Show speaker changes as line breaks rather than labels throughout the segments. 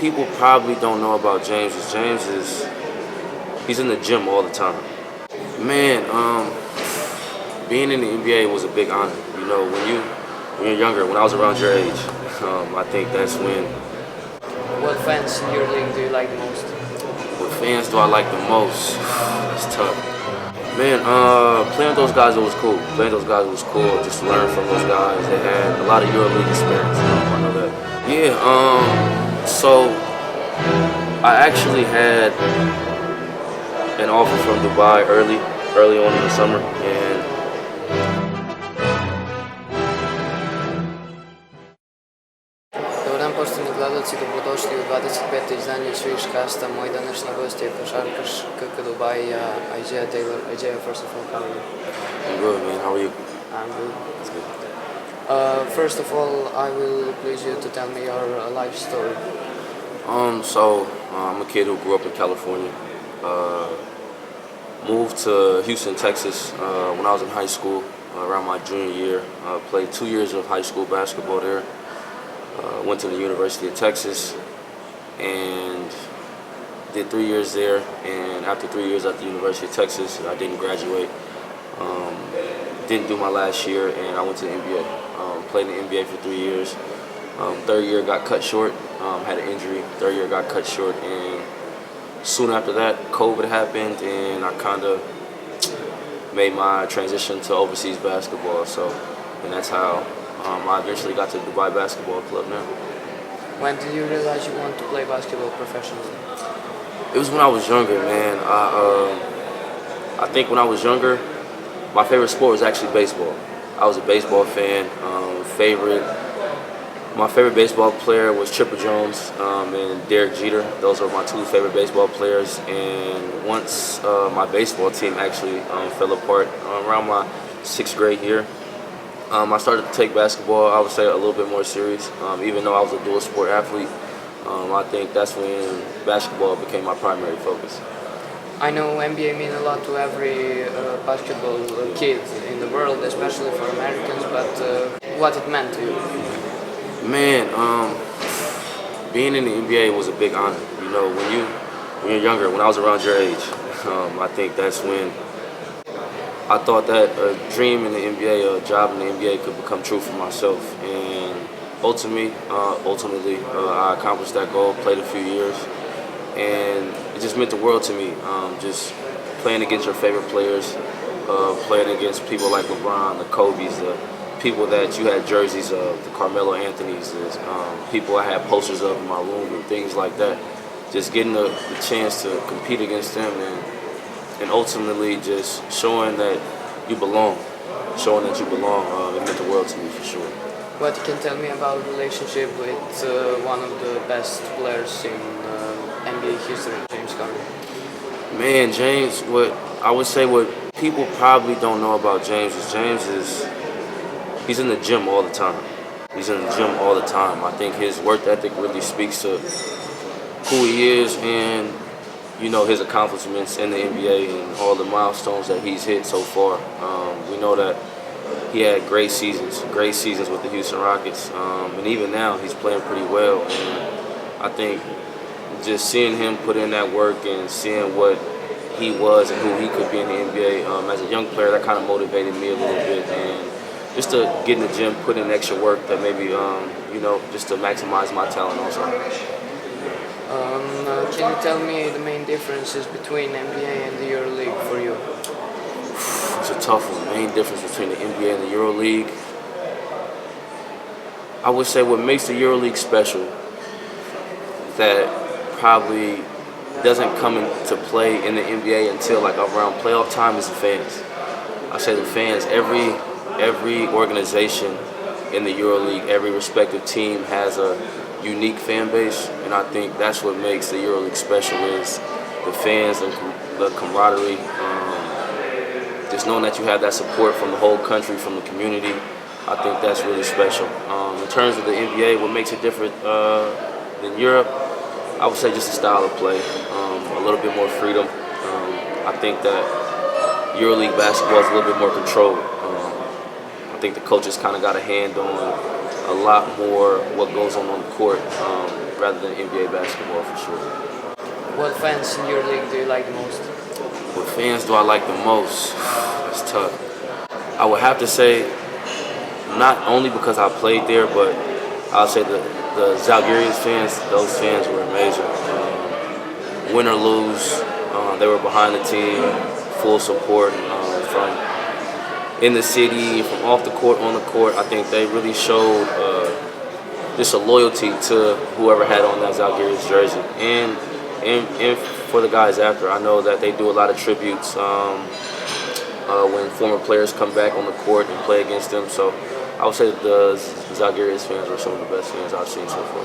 people probably don't know about James is he's in the gym all the time. Man, being in the NBA was a big honor. You know, when you're younger, when I was around your age, I think that's when.
What fans in your league do you like the most?
What fans do I like the most? It's tough. Man, playing with those guys, it was cool. Just to learn from those guys. They had a lot of EuroLeague experience. I know that. Yeah, so I actually had an offer from Dubai early on in the summer, and
Dobar dan, poštovani gledalci, dobrodošli u 25. izdanje SwishCasta. Moj današnji gost je košarkaš KK Dubaija, Ajzeu Tejlora. Ajzeu, first of all, how are you?
I'm good, man. How are you?
I'm good.
That's good.
First of all, I will please you to tell me your life story.
I'm a kid who grew up in California. Moved to Houston, Texas when I was in high school, around my junior year. Played 2 years of high school basketball there. Went to the University of Texas and did 3 years there. And after 3 years at the University of Texas, I didn't graduate. Didn't do my last year, and I went to the NBA. Played in the NBA for 3 years. Third year got cut short. Had an injury. Third year got cut short, and soon after that, COVID happened, and I kind of made my transition to overseas basketball. And that's how I eventually got to the Dubai Basketball Club now.
When did you realize you want to play basketball professionally?
It was when I was younger, man. I think when I was younger, my favorite sport was actually baseball. I was a baseball fan. My favorite baseball player was Chipper Jones and Derek Jeter. Those were my two favorite baseball players. And once my baseball team actually fell apart around my 6th grade year, I started to take basketball, I would say, a little bit more serious. Even though I was a dual sport athlete, I think that's when basketball became my primary focus.
I know NBA means a lot to every basketball kid in the world, especially for Americans, but what it meant to you?
Man, being in the NBA was a big honor. You know, when you're younger, when I was around your age, I think that's when I thought that a dream in the NBA, a job in the NBA could become true for myself. And ultimately, I accomplished that goal, played a few years, and it just meant the world to me. Just playing against your favorite players, playing against people like LeBron, the Kobe's, the people that you had jerseys of, the Carmelo Anthony's, people I had posters of in my room and things like that. Just getting the chance to compete against them and ultimately just showing that you belong. It meant the world to me for sure.
What you can tell me about relationship with one of the best players in NBA history, James Harden?
Man, James, what people probably don't know about James is he's in the gym all the time. I think his work ethic really speaks to who he is and, you know, his accomplishments in the NBA and all the milestones that he's hit so far. We know that he had great seasons with the Houston Rockets. And even now, he's playing pretty well. And I think just seeing him put in that work and seeing what he was and who he could be in the NBA as a young player, that kind of motivated me a little bit. And just to get in the gym, put in extra work that maybe, just to maximize my talent also.
Can you tell me the main differences between NBA and the EuroLeague for you?
It's a tough one. Main difference between the NBA and the EuroLeague. I would say what makes the EuroLeague special that probably doesn't come into play in the NBA until like around playoff time is the fans. I say the fans, every organization in the EuroLeague, every respective team has a unique fan base, and I think that's what makes the EuroLeague special is the fans and the camaraderie. Just knowing that you have that support from the whole country, from the community, I think that's really special. In terms of the NBA, what makes it different than Europe, I would say just the style of play, a little bit more freedom. I think that EuroLeague basketball is a little bit more controlled. I think the coaches kind of got a hand on a lot more what goes on the court rather than NBA basketball for sure.
What fans in your league do you like the most?
What fans do I like the most? It's tough. I would have to say, not only because I played there, but I'll say the Zalgiris fans, those fans were amazing. Win or lose, they were behind the team, full support from in the city, from off the court, on the court. I think they really showed just a loyalty to whoever had on that Zalgiris jersey. And for the guys after, I know that they do a lot of tributes when former players come back on the court and play against them. So I would say the Zalgiris fans are some of the best fans I've seen so far.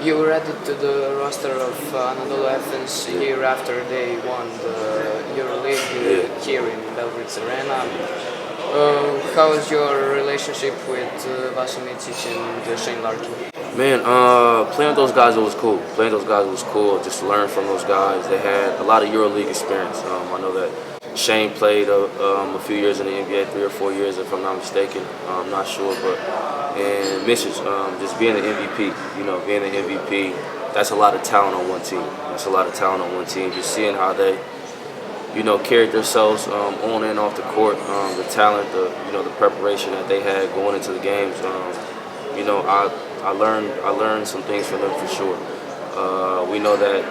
You were added to the roster of Anadolu Athens year after they won the EuroLeague here in Belgrade's Arena. How is your relationship with Vaso Micic and Shane Larkin?
Man, playing with those guys, it was cool. Just to learn from those guys. They had a lot of EuroLeague experience. I know that Shane played a few years in the NBA, 3 or 4 years if I'm not mistaken. I'm not sure, and Micic, just being an MVP, being an MVP, that's a lot of talent on one team. Just seeing how they, carried themselves on and off the court, the talent, the preparation that they had going into the games. I learned some things from them for sure. We know that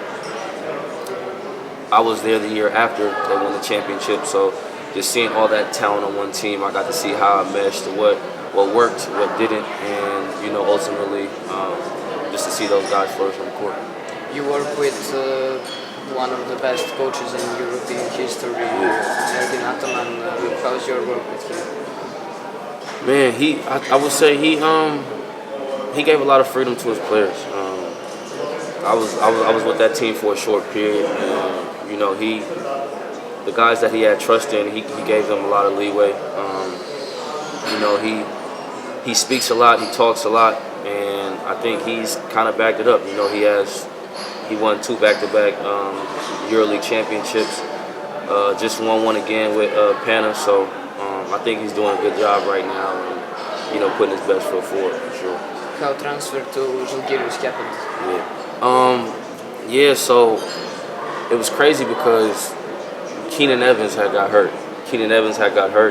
I was there the year after they won the championship, so just seeing all that talent on one team, I got to see how it meshed, what worked, what didn't, and ultimately just to see those guys flourish on the court.
You work with one of the best coaches in European history, Ergin Ataman. How's your work with him?
Man, I would say he gave a lot of freedom to his players. I was with that team for a short period, and the guys that he had trust in, he gave them a lot of leeway. He speaks a lot, he talks a lot, and I think he's kind of backed it up. He won 2 back-to-back EuroLeague championships. Just won one again with Pana, so I think he's doing a good job right now, and putting his best foot forward for sure.
How transfer to Žalgiris happened?
So it was crazy because Keenan Evans had got hurt.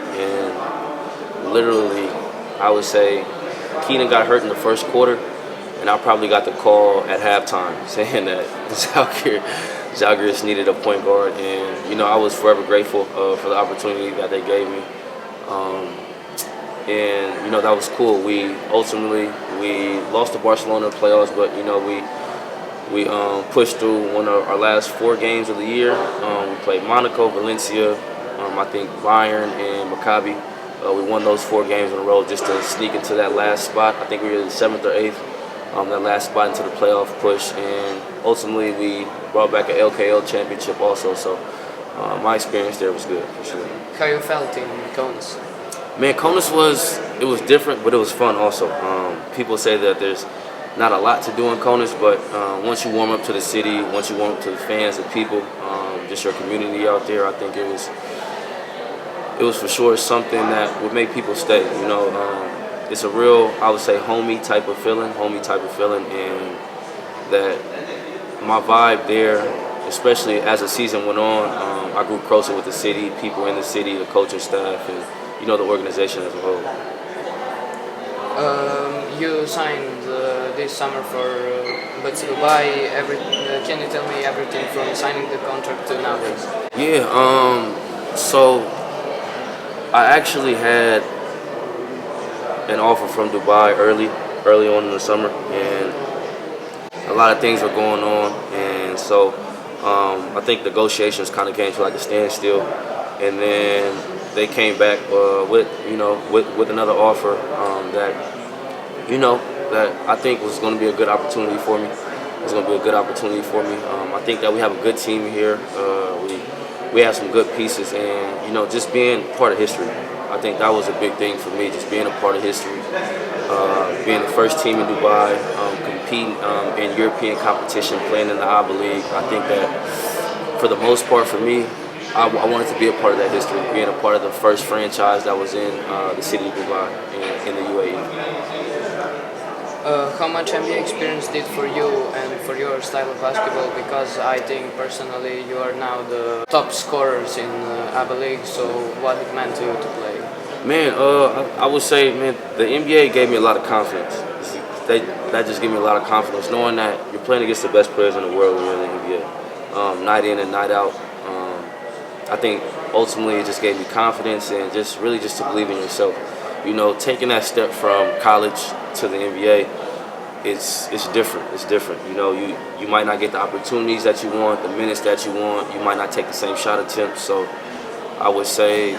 And literally, I would say Keenan got hurt in the first quarter, and I probably got the call at halftime saying that Žalgiris needed a point guard, and I was forever grateful for the opportunity that they gave me. And that was cool. We lost to Barcelona in the playoffs, but we pushed through one of our last 4 games of the year. We played Monaco, Valencia, I think Bayern and Maccabi. We won those 4 games in a row just to sneak into that last spot. I think we were the 7th or 8th, that last spot into the playoff push, and ultimately we brought back an LKL championship also. So my experience there was good for sure.
How you felt in Kaunas?
Man, Kaunas was different, but it was fun also. People say that there's not a lot to do in Kaunas, but once you warm up to the city, once you warm up to the fans, the people, just your community out there, I think it was for sure something that would make people stay. It's a real, I would say, homey type of feeling, and that my vibe there, especially as the season went on, I grew closer with the city, people in the city, the coaching staff, and the organization as a whole.
You signed this summer for Dubai. Can you tell me everything from signing the contract to nowadays?
So I actually had an offer from Dubai early on in the summer, and a lot of things were going on, and so I think negotiations kind of came to like a standstill, and then they came back with another offer that I think was going to be a good opportunity for me. I think that we have a good team here. We have some good pieces, and just being part of history. I think that was a big thing for me, just being a part of history, being the first team in Dubai, competing in European competition, playing in the ABA League. I think that for the most part for me, I wanted to be a part of that history, being a part of the first franchise that was in the city of Dubai in the UAE.
How much NBA experience did for you and for your style of basketball? Because I think personally you are now the top scorers in ABA League, so what it meant to you to play?
Man, I would say, man, the NBA gave me a lot of confidence. That just gave me a lot of confidence, knowing that you're playing against the best players in the world when you're in the NBA, night in and night out. I think ultimately it just gave me confidence and just really just to believe in yourself. You know, taking that step from college to the NBA, it's different. It's different. You know, you might not get the opportunities that you want, the minutes that you want. You might not take the same shot attempts. So I would say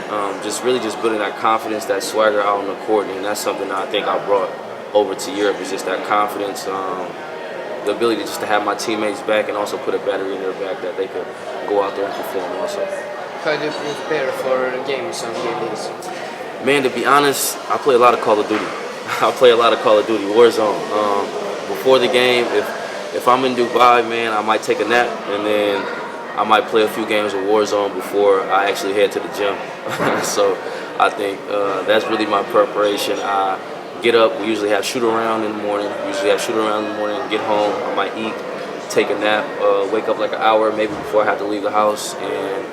just building that confidence, that swagger out on the court, and that's something that I think I brought over to Europe. Is just that confidence, the ability just to have my teammates back and also put a battery in their back that they could go out there and perform also.
How do you prepare for games on game days?
Man, to be honest, I play a lot of Call of Duty. I play a lot of Call of Duty, Warzone. Before the game, if I'm in Dubai, man, I might take a nap and then I might play a few games of Warzone before I actually head to the gym. So I think that's really my preparation. I get up, we usually have shoot around in the morning, get home, I might eat, take a nap, wake up like an hour maybe before I have to leave the house, and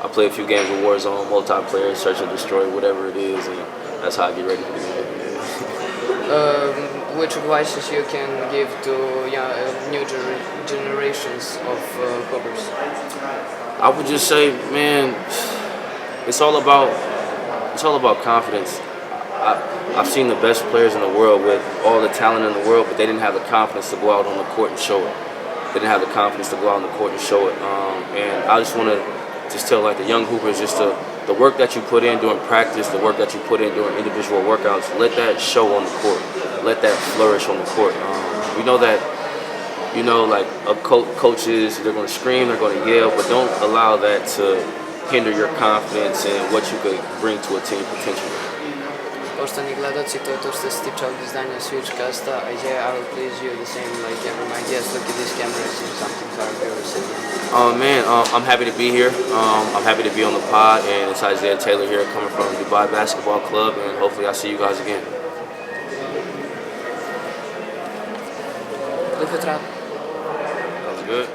I play a few games of Warzone, multiplayer, search and destroy, whatever it is, and that's how I get ready for the game.
Which advices you can give to new generations of hoopers?
I would just say, man, it's all about confidence. I've seen the best players in the world with all the talent in the world, but they didn't have the confidence to go out on the court and show it. They didn't have the confidence to go out on the court and show it. And I just want to tell like the young hoopers, just the work that you put in during practice, the work that you put in during individual workouts, let that show on the court. Let that flourish on the court. We know that, like coaches, they're going to scream, they're going to yell, but don't allow that to hinder your confidence and what you could bring to a team potentially.
Poštovani gledaoci, to je to što se tiče ovog izdanja SwishCasta. Ajzeu, I will please you the same like every my guest. Look at this camera, see something for our viewers.
Man, I'm happy to be here. I'm happy to be on the pod, and it's Ajzeu Tejlora here coming from Dubai Basketball Club, and hopefully I'll see you guys again.
Look at that.
That was good.